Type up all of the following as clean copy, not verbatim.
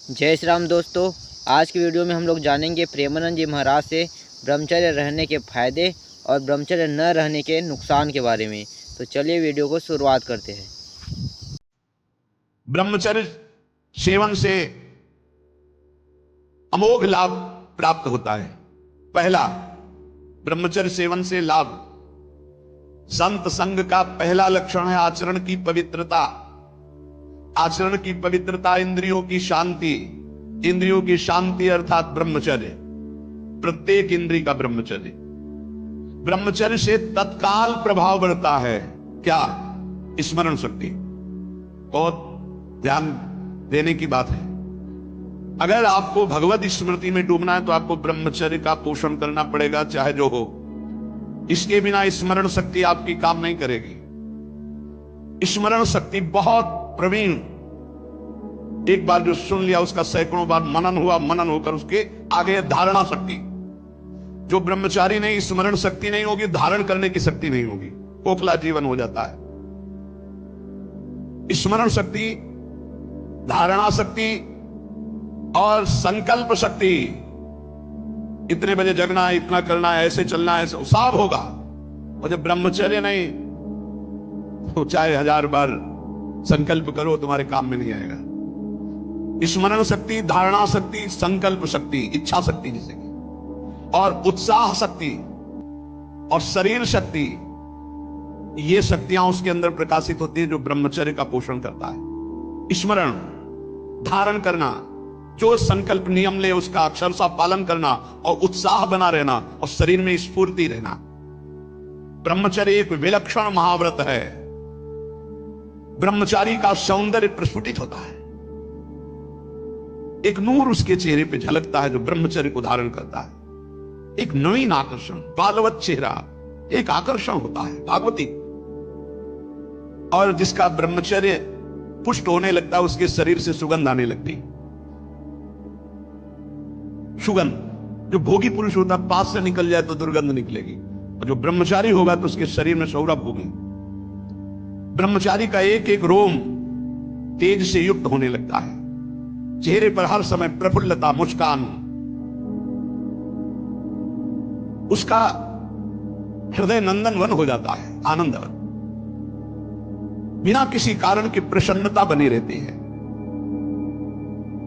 जय श्री राम दोस्तों। आज की वीडियो में हम लोग जानेंगे प्रेमानंद जी महाराज से ब्रह्मचर्य रहने के फायदे और ब्रह्मचर्य न रहने के नुकसान के बारे में। तो चलिए वीडियो को शुरुआत करते हैं। ब्रह्मचर्य सेवन से अमोघ लाभ प्राप्त होता है। पहला, ब्रह्मचर्य सेवन से लाभ। संत संग का पहला लक्षण है आचरण की पवित्रता। आचरण की पवित्रता, इंद्रियों की शांति। इंद्रियों की शांति अर्थात ब्रह्मचर्य, प्रत्येक इंद्रिय का ब्रह्मचर्य। ब्रह्मचर्य से तत्काल प्रभाव बढ़ता है। क्या? स्मरण शक्ति। बहुत ध्यान देने की बात है। अगर आपको भगवत स्मृति में डूबना है तो आपको ब्रह्मचर्य का पोषण करना पड़ेगा, चाहे जो हो। इसके बिना स्मरण शक्ति आपकी काम नहीं करेगी। स्मरण शक्ति बहुत प्रवीण, एक बार जो सुन लिया उसका सैकड़ों बार मनन हुआ, मनन होकर उसके आगे धारणा शक्ति। जो ब्रह्मचारी नहीं, स्मरण शक्ति नहीं होगी, धारण करने की शक्ति नहीं होगी, खोखला जीवन हो जाता है। स्मरण शक्ति, धारणा शक्ति और संकल्प शक्ति। इतने बजे जगना है, इतना करना है, ऐसे चलना है, सब होगा। और जब ब्रह्मचर्य नहीं तो चाहे 1000 बार संकल्प करो, तुम्हारे काम में नहीं आएगा। स्मरण शक्ति, धारणा शक्ति, संकल्प शक्ति, इच्छा शक्ति जिसे, और उत्साह शक्ति और शरीर शक्ति, ये शक्तियां उसके अंदर प्रकाशित होती है जो ब्रह्मचर्य का पोषण करता है। स्मरण, धारण करना, जो संकल्प नियम ले उसका अक्षरशः पालन करना, और उत्साह बना रहना, और शरीर में स्फूर्ति रहना। ब्रह्मचर्य एक विलक्षण महाव्रत है। ब्रह्मचारी का सौंदर्य प्रस्फुटित होता है। एक नूर उसके चेहरे पे झलकता है जो ब्रह्मचर्य को धारण करता है। एक नवीन आकर्षण, बालवत चेहरा, एक आकर्षण होता है भागवती। और जिसका ब्रह्मचर्य पुष्ट होने लगता है उसके शरीर से सुगंध आने लगती। सुगंध, जो भोगी पुरुष होता है पास से निकल जाए तो दुर्गंध निकलेगी, और जो ब्रह्मचारी होगा तो उसके शरीर में सौरभ होगी। ब्रह्मचारी का एक एक रोम तेज से युक्त होने लगता है। चेहरे पर हर समय प्रफुल्लता, मुस्कान, उसका हृदय नंदनवन हो जाता है, आनंदवन। बिना किसी कारण की प्रसन्नता बनी रहती है।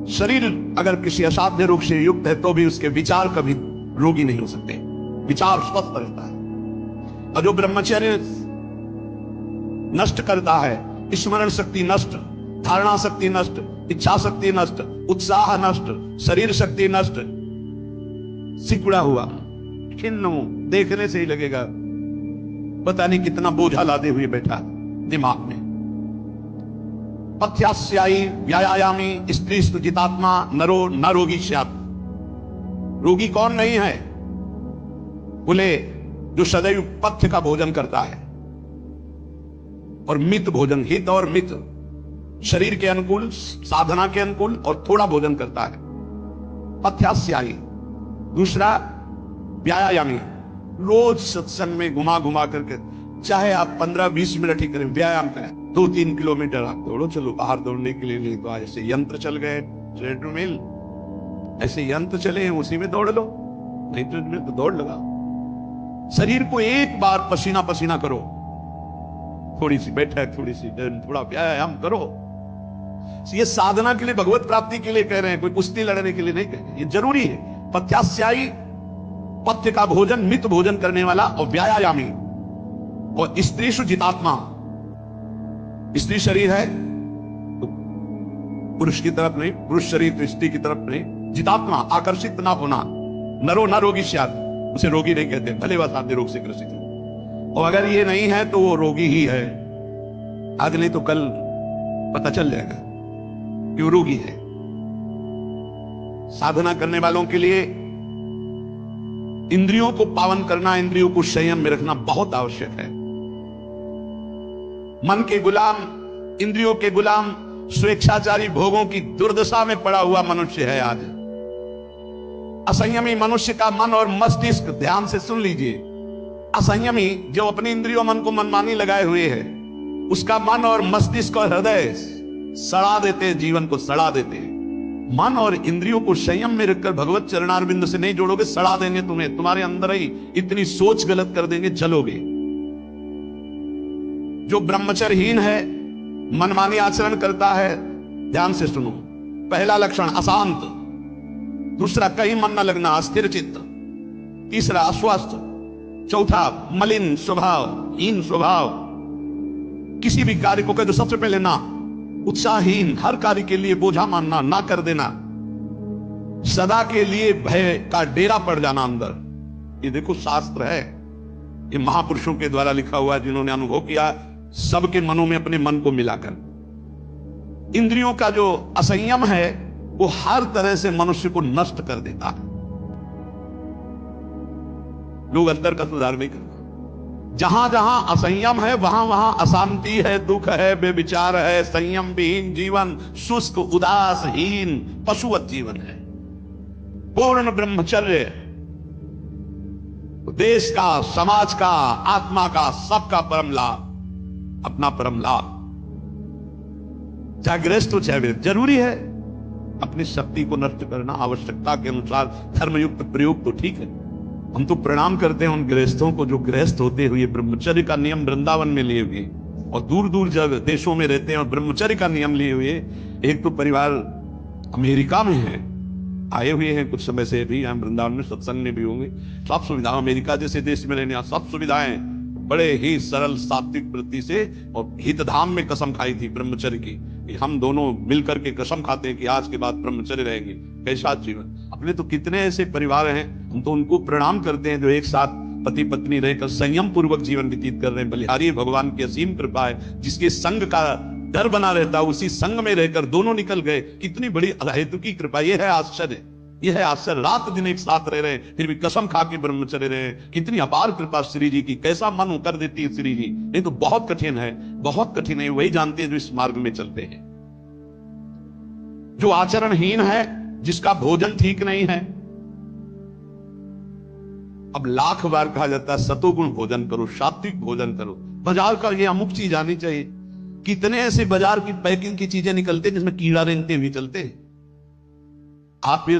शरीर अगर किसी असाध्य रोग से युक्त है तो भी उसके विचार कभी रोगी नहीं हो सकते, विचार स्वस्थ रहता है। और जो ब्रह्मचर्य नष्ट करता है, स्मरण शक्ति नष्ट, धारणा शक्ति नष्ट, इच्छा शक्ति नष्ट, उत्साह नष्ट, शरीर शक्ति नष्ट, सिकुड़ा हुआ, खिन्न, देखने से ही लगेगा पता नहीं कितना बोझा लादे हुए बैठा दिमाग में। पथ्यास्यायी व्यायामी स्त्रीस्तु जितात्मा नरो न रोगी स्यात्। रोगी कौन नहीं है? बोले जो सदैव पथ्य का भोजन करता है और मित भोजन, हित और मित, शरीर के अनुकूल, साधना के अनुकूल, और थोड़ा भोजन करता है, पथ्यास्यायी। दूसरा व्यायामी, रोज सत्संग में घुमा घुमा करके, चाहे आप 15-20 मिनट ही करें, व्यायाम करें। 2-3 किलोमीटर आप दौड़ो, चलो बाहर दौड़ने के लिए नहीं तो ऐसे यंत्र चल गए, ट्रेडमिल, ऐसे यंत्र चले हैं, उसी में दौड़ लो, नहीं ट्रेडमिल तो दौड़ लगा। शरीर को एक बार पसीना पसीना करो, थोड़ी सी बैठक, थोड़ी सी थोड़ा व्यायाम करो। ये साधना के लिए, भगवत प्राप्ति के लिए कह रहे हैं, कोई कुश्ती लड़ने के लिए नहीं कह रहे, ये जरूरी है। पथ्यास्यायी, पथ्य का भोजन, मित भोजन करने वाला, और व्यायामी, और स्त्रीषु जितात्मा। स्त्री शरीर है तो पुरुष की तरफ नहीं, पुरुष शरीर तो स्त्री की तरफ नहीं। जितात्मा, आकर्षित ना होना। नरो न रोगी स्यात्, उसे रोगी नहीं कहते, भले वह साध्य रोग से ग्रसित है। और अगर ये नहीं है तो वो रोगी ही है, आज नहीं तो कल पता चल जाएगा कि वो रोगी है। साधना करने वालों के लिए इंद्रियों को पावन करना, इंद्रियों को संयम में रखना बहुत आवश्यक है। मन के गुलाम, इंद्रियों के गुलाम, स्वेच्छाचारी भोगों की दुर्दशा में पड़ा हुआ मनुष्य है आज। असंयमी मनुष्य का मन और मस्तिष्क, ध्यान से सुन लीजिए, असंयमी जो अपनी इंद्रियों मन को मनमानी लगाए हुए है, उसका मन और मस्तिष्क और हृदय सड़ा देते, जीवन को सड़ा देते। मन और इंद्रियों को संयम में रखकर भगवत चरणारविंद से नहीं जोड़ोगे, सड़ा देंगे तुम्हें, तुम्हारे अंदर ही इतनी सोच गलत कर देंगे, जलोगे। जो ब्रह्मचर्यहीन है, मनमानी आचरण करता है, ध्यान से सुनो, पहला लक्षण अशांत, दूसरा कहीं मन न लगना, अस्थिर चित्त, तीसरा अस्वस्थ, चौथा मलिन स्वभाव, हीन स्वभाव, किसी भी कार्य को कह दो सबसे पहले ना, उत्साहहीन, हर कार्य के लिए बोझा मानना, ना कर देना, सदा के लिए भय का डेरा पड़ जाना अंदर। ये देखो शास्त्र है, ये महापुरुषों के द्वारा लिखा हुआ है, जिन्होंने अनुभव किया सबके मनों में अपने मन को मिलाकर। इंद्रियों का जो असंयम है वो हर तरह से मनुष्य को नष्ट कर देता है। लोग अंदर का सुधार नहीं करते। जहां जहां असंयम है वहां वहां अशांति है, दुख है, बेविचार है, संयम विहीन जीवन, शुष्क उदासहीन पशुवत जीवन है। पूर्ण ब्रह्मचर्य देश का, समाज का, आत्मा का, सबका परम लाभ, अपना परम लाभ, चाहे गृहस्थ हो चाहे वीर, जरूरी है अपनी शक्ति को नष्ट करना, आवश्यकता के अनुसार धर्मयुक्त प्रयोग तो ठीक है। हम तो प्रणाम करते हैं उन गृहस्थों को जो गृहस्थ होते हुए ब्रह्मचर्य का नियम वृंदावन में लिए हुए और दूर दूर जगह देशों में रहते हैं और ब्रह्मचर्य का नियम लिए हुए। एक तो परिवार अमेरिका में है, आए हुए हैं कुछ समय से, भी हम वृंदावन में सत्संग में भी होंगे। सब सुविधा अमेरिका जैसे देश में रहने, सब सुविधाएं, बड़े ही सरल सात्विक वृत्ति से, और हितधाम में कसम खाई थी ब्रह्मचर्य की। हम दोनों मिलकर के कसम खाते हैं कि आज के बाद ब्रह्मचर्य रहेंगे। कैसा जीवन! अपने तो कितने ऐसे परिवार हैं, हम तो उनको प्रणाम करते हैं जो एक साथ पति पत्नी रहकर संयम पूर्वक जीवन व्यतीत कर रहे हैं। बलिहारी भगवान की असीम कृपा है, जिसके संग का डर बना रहता उसी संग में रहकर दोनों निकल गए। कितनी बड़ी अहेतुकी कृपा! यह है आश्चर्य, यह है आश्चर्य। रात दिन एक साथ रह रहे हैं, फिर भी कसम खा के ब्रह्मचर्य रहे। कितनी अपार कृपा श्री जी की! कैसा मन कर देती है श्री जी। नहीं तो बहुत कठिन है, बहुत कठिन है। वही जानते हैं जो इस मार्ग में चलते हैं। जो आचरणहीन है, जिसका भोजन ठीक नहीं है, अब लाख बार कहा जाता है सतोगुण भोजन करो, सात्विक भोजन करो। बाजार का ये अमुक चीज आनी चाहिए। कितने ऐसे बाजार की पैकिंग की चीजें निकलते जिसमें कीड़ा रेंगते हुए चलते। आप फिर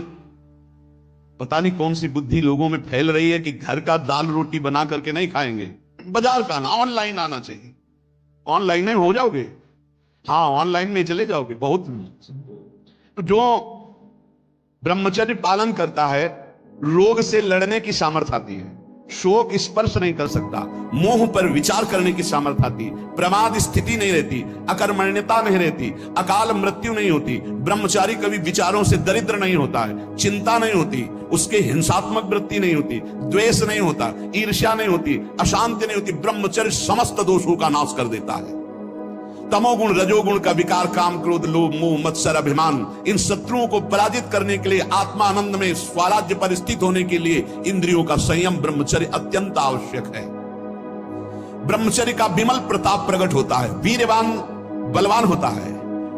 पता नहीं कौन सी बुद्धि लोगों में फैल रही है कि घर का दाल रोटी बना करके नहीं खाएंगे, बाजार का ना, ऑनलाइन आना चाहिए। ऑनलाइन में हो जाओगे, हाँ ऑनलाइन में चले जाओगे। बहुत तो जो ब्रह्मचर्य पालन करता है, रोग से लड़ने की सामर्थ्य आती है, शोक स्पर्श नहीं कर सकता, मोह पर विचार करने की सामर्थ्य आती है, प्रमाद स्थिति नहीं रहती, अकर्मण्यता नहीं रहती, अकाल मृत्यु नहीं होती, ब्रह्मचारी कभी विचारों से दरिद्र नहीं होता है, चिंता नहीं होती, उसके हिंसात्मक वृत्ति नहीं होती, द्वेष नहीं होता, ईर्ष्या नहीं होती, अशांति नहीं होती। ब्रह्मचर्य समस्त दोषों का नाश कर देता है। तमोगुण, रजोगुण का विकार, काम, क्रोध, लोभ, मोह, मत्सर, अभिमान, इन शत्रुओं को पराजित करने के लिए, आत्मा आनंद में स्वराज्य पर स्थित होने के लिए इंद्रियों का संयम, ब्रह्मचर्य अत्यंत आवश्यक है। ब्रह्मचर्य का विमल प्रताप प्रकट होता है। वीरवान बलवान होता है,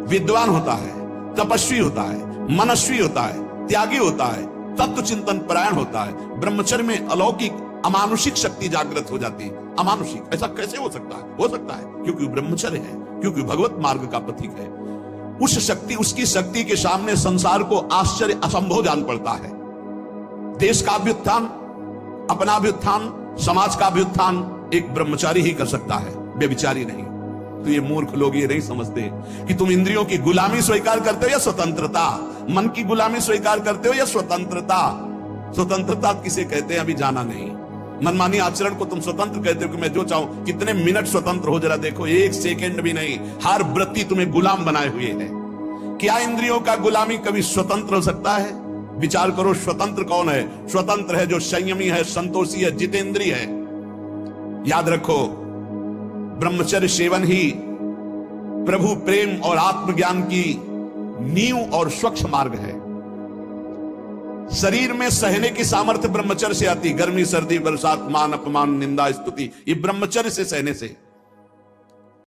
विद्वान होता है, तपस्वी होता है, मनस्वी होता है, त्यागी होता है, तत्व चिंतन परायण होता है। ब्रह्मचर्य में अलौकिक अमानुषिक शक्ति जागृत हो जाती है। अमानुषिक ऐसा कैसे हो सकता है? हो सकता है क्योंकि ब्रह्मचर्य है, क्योंकि भगवत मार्ग का प्रतीक है। उस शक्ति, उसकी शक्ति के सामने संसार को आश्चर्य असंभव जान पड़ता है। देश का अभ्युत्थान, अपना अभ्युत्थान, समाज का अभ्युत्थान एक ब्रह्मचारी ही कर सकता है, बेविचारी नहीं। तो ये मूर्ख लोग ये नहीं समझते कि तुम इंद्रियों की गुलामी स्वीकार करते हो या स्वतंत्रता, मन की गुलामी स्वीकार करते हो या स्वतंत्रता। स्वतंत्रता किसे कहते हैं अभी जाना नहीं। मनमानी आचरण को तुम स्वतंत्र कहते हो कि मैं जो चाहूं, कितने मिनट स्वतंत्र हो जरा देखो, एक सेकंड भी नहीं। हर वृत्ति तुम्हें गुलाम बनाए हुए है। क्या इंद्रियों का गुलामी कभी स्वतंत्र हो सकता है? विचार करो, स्वतंत्र कौन है? स्वतंत्र है जो संयमी है, संतोषी है, जितेंद्री है। याद रखो, ब्रह्मचर्य सेवन ही प्रभु प्रेम और आत्मज्ञान की नींव और स्वच्छ मार्ग है। शरीर में सहने की सामर्थ्य ब्रह्मचर्य से आती। गर्मी, सर्दी, बरसात, मान, अपमान, निंदा, स्तुति, ये ब्रह्मचर्य से सहने से।